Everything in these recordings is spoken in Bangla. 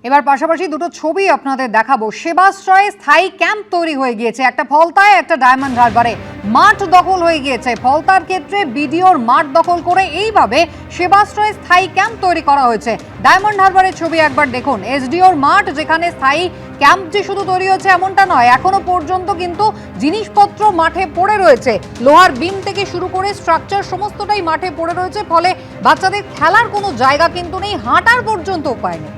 এবার পাশাপাশি দুটো ছবি আপনাদের দেখাবো। সেবাশ্রয়ে স্থায়ী ক্যাম্প তৈরি হয়ে গিয়েছে, একটা ফলতায় একটা ডায়মন্ড হারবারে। মাঠ দখল হয়ে গিয়েছে। ফলতার ক্ষেত্রে বিডিওর মাঠ দখল করে এইভাবে সেবাশ্রয়ে স্থায়ী ক্যাম্প তৈরি করা হয়েছে। ডায়মন্ড হারবারের ছবি একবার দেখুন। এসডিওর মাঠ, যেখানে স্থায়ী ক্যাম্প যে শুধু তৈরি হচ্ছে এমনটা নয়, এখনো পর্যন্ত কিন্তু জিনিসপত্র মাঠে পড়ে রয়েছে। লোহার বিম থেকে শুরু করে স্ট্রাকচার সমস্তটাই মাঠে পড়ে রয়েছে, ফলে বাচ্চাদের খেলার কোনো জায়গা কিন্তু নেই, হাঁটার পর্যন্ত উপায় নেই।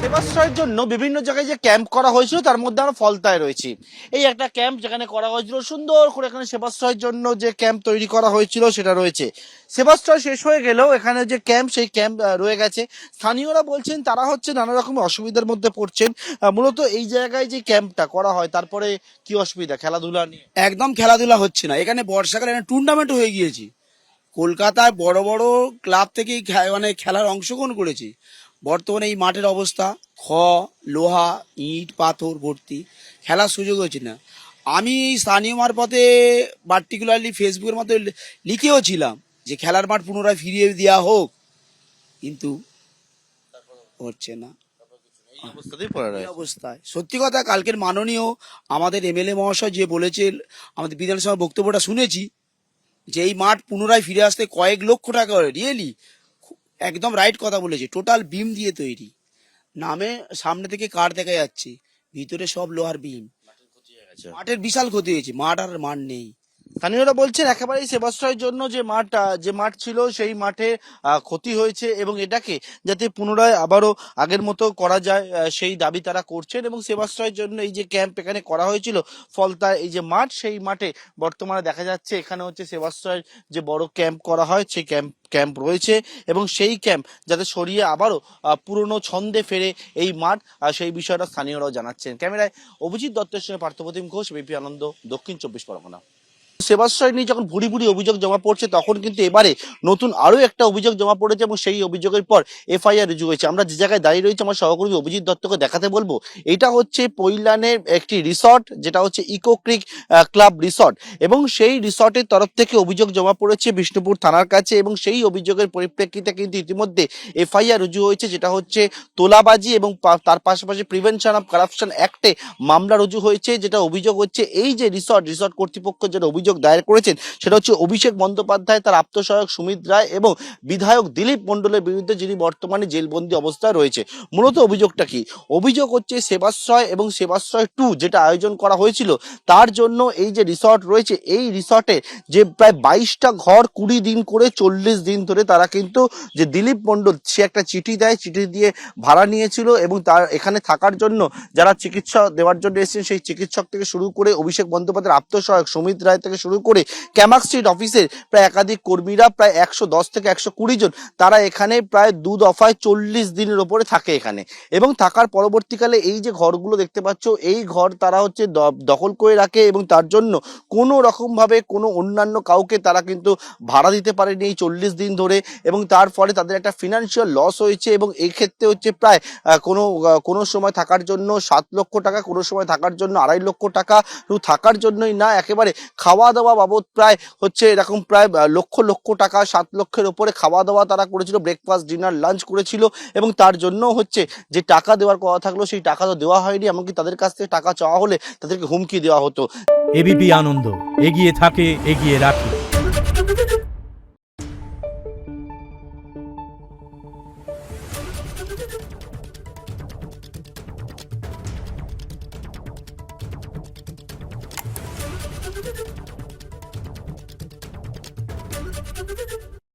সেবাশ্রয়ের জন্য বিভিন্ন জায়গায় যে ক্যাম্প করা হয়েছিল তার মধ্যে আমরা ফলতায় রয়েছি। এই একটা ক্যাম্প যেখানে করা হয়েছিল, সুন্দর করে এখানে সেবাশ্রয়ের জন্য যে ক্যাম্প তৈরি করা হয়েছিল সেটা রয়েছে। সেবাশ্রয় শেষ হয়ে গেলেও এখানে যে ক্যাম্প, সেই ক্যাম্প রয়ে গেছে। স্থানীয়রা বলছেন তারা নানা রকম অসুবিধার মধ্যে পড়ছেন। মূলত এই জায়গায় যে ক্যাম্পটা করা হয় তারপরে কি অসুবিধা খেলাধুলা নিয়ে? একদম খেলাধুলা হচ্ছে না এখানে। বর্ষাকালে টুর্নামেন্ট হয়ে গিয়েছে, কলকাতায় বড় বড় ক্লাব থেকেই মানে খেলার অংশগ্রহণ করেছে। বর্তমানে এই মাঠের অবস্থা লোহা ইট পাথর ভর্তি, খেলার সুযোগ হচ্ছে না। আমি স্থানীয় মারফতে পার্টিকুলারলি ফেসবুকের মধ্যে লিখেও ছিলাম যে খেলার মাঠ পুনরায় ফিরিয়ে দেওয়া হোক, কিন্তু হচ্ছে না। অবস্থায় সত্যি কথা, কালকের মাননীয় আমাদের এমএলএ মহাশয় যে বলেছে, আমাদের বিধানসভা বক্তব্যটা শুনেছি যে এই মাঠ পুনরায় ফিরে আসতে কয়েক লক্ষ টাকা, রিয়েলি একদম রাইট কথা বলেছে। টোটাল বিম দিয়ে তৈরি, নামে সামনে থেকে কাঠ দেখা যাচ্ছে, ভিতরে সব লোহার বিম। মাঠের বিশাল ক্ষতি হয়েছে, মাঠ আর মাঠ নেই। স্থানীয়রা বলছেন একেবারেই সেবাশ্রয়ের জন্য যে মাঠ ছিল সেই মাঠে ক্ষতি হয়েছে এবং এটাকে যাতে পুনরায় আবারও আগের মতো করা যায় সেই দাবি তারা করছেন। এবং সেবাশ্রয়ের জন্য এই যে ক্যাম্প এখানে করা হয়েছিল ফলতায়, এই যে মাঠ, সেই মাঠে বর্তমানে দেখা যাচ্ছে এখানে সেবাশ্রয়ের যে বড় ক্যাম্প করা হয় সেই ক্যাম্প রয়েছে এবং সেই ক্যাম্প যাতে সরিয়ে আবারও পুরনো ছন্দে ফেরে এই মাঠ, সেই বিষয়টা স্থানীয়রাও জানাচ্ছেন। ক্যামেরায় অভিজিৎ দত্তের সঙ্গে পার্থপ্রতিম ঘোষ, বিপি আনন্দ, দক্ষিণ 24 পরগনা। সেবাশ্রয় নিয়ে যখন ভুরি ভুরি অভিযোগ জমা পড়ছে, তখন কিন্তু এবারে নতুন আরো একটা অভিযোগ জমা পড়েছে এবং সেই অভিযোগের পর এফআইআর রুজু হয়েছে। আমরা যে জায়গায় দাঁড়িয়ে রয়েছে, আমার সহকর্মী অভিজিৎ দত্তকে দেখাতে বলবো। এটা পৈলানের একটি রিসর্ট, যেটা ইকো ক্রিক ক্লাব রিসর্ট, এবং সেই রিসর্টের তরফ থেকে অভিযোগ জমা পড়েছে বিষ্ণুপুর থানার কাছে এবং সেই অভিযোগের পরিপ্রেক্ষিতে কিন্তু ইতিমধ্যে এফআইআর রুজু হয়েছে, যেটা তোলাবাজি এবং তার পাশাপাশি প্রিভেনশন অফ কারাপশন অ্যাক্টে মামলা রুজু হয়েছে। যেটা অভিযোগ এই যে রিসর্ট কর্তৃপক্ষ যেটা অভিযোগ দায়ের করেছেন সেটা অভিষেক বন্দ্যোপাধ্যায়, তার আপ্তসহায়ক সুমিত রায় এবং বিধায়ক দিলীপ মণ্ডলের বিরুদ্ধে, যিনি বর্তমানে জেলবন্দি অবস্থায় রয়েছে। মূলত অভিযোগটা কি? অভিযোগ সেবাশ্রয় এবং সেবাশ্রয় 2 যেটা আয়োজন করা হয়েছিল তার জন্য এই যে রিসর্ট রয়েছে, এই রিসর্টে যে প্রায় 22টা ঘর 20 দিন করে 40 দিন ধরে তারা কিন্তু যে দিলীপ মণ্ডল, সে একটা চিঠি দেয়, চিঠি দিয়ে ভাড়া নিয়েছিল এবং তার এখানে থাকার জন্য যারা চিকিৎসা দেওয়ার জন্য এসেছেন সেই চিকিৎসক থেকে শুরু করে অভিষেক বন্দ্যোপাধ্যায়ের আপ্তসহায়ক সুমিত রায় থেকে শুরু করে ক্যামাক স্ট্রিট অফিসের প্রায় একাধিক কর্মীরা, প্রায় 110 থেকে 120 জন, তারা এখানে প্রায় 2 দফায় 40 দিনের ওপরে থাকে এখানে। এবং থাকার পরবর্তীকালে এই যে ঘরগুলো দেখতে পাচ্ছ, এই ঘর তারা দখল করে রাখে এবং তার জন্য কোনো রকম ভাবে কোনো অন্যান্য কাউকে তারা কিন্তু ভাড়া দিতে পারেনি এই 40 দিন ধরে, এবং তার ফলে তাদের একটা ফিনান্সিয়াল লস হয়েছে। এবং এই ক্ষেত্রে প্রায় কোনো সময় থাকার জন্য 7 লক্ষ টাকা, কোনো সময় থাকার জন্য 2.5 লক্ষ টাকা, শুধু থাকার জন্যই না, একেবারে খাওয়া দাওয়া বাবদ প্রায় এরকম প্রায় লক্ষ টাকা, 7 লক্ষের উপরে খাওয়া দাওয়া তারা করেছিল, ব্রেকফাস্ট ডিনার লাঞ্চ করেছিল। এবং তার জন্য যে টাকা দেওয়ার কথা থাকলো সেই টাকা তো দেওয়া হয়নি, এমনকি তাদের কাছ থেকে টাকা চাওয়া হলে তাদেরকে হুমকি দেওয়া হতো। এবিপি আনন্দ, এগিয়ে থাকে, এগিয়ে রাখে। Thank you.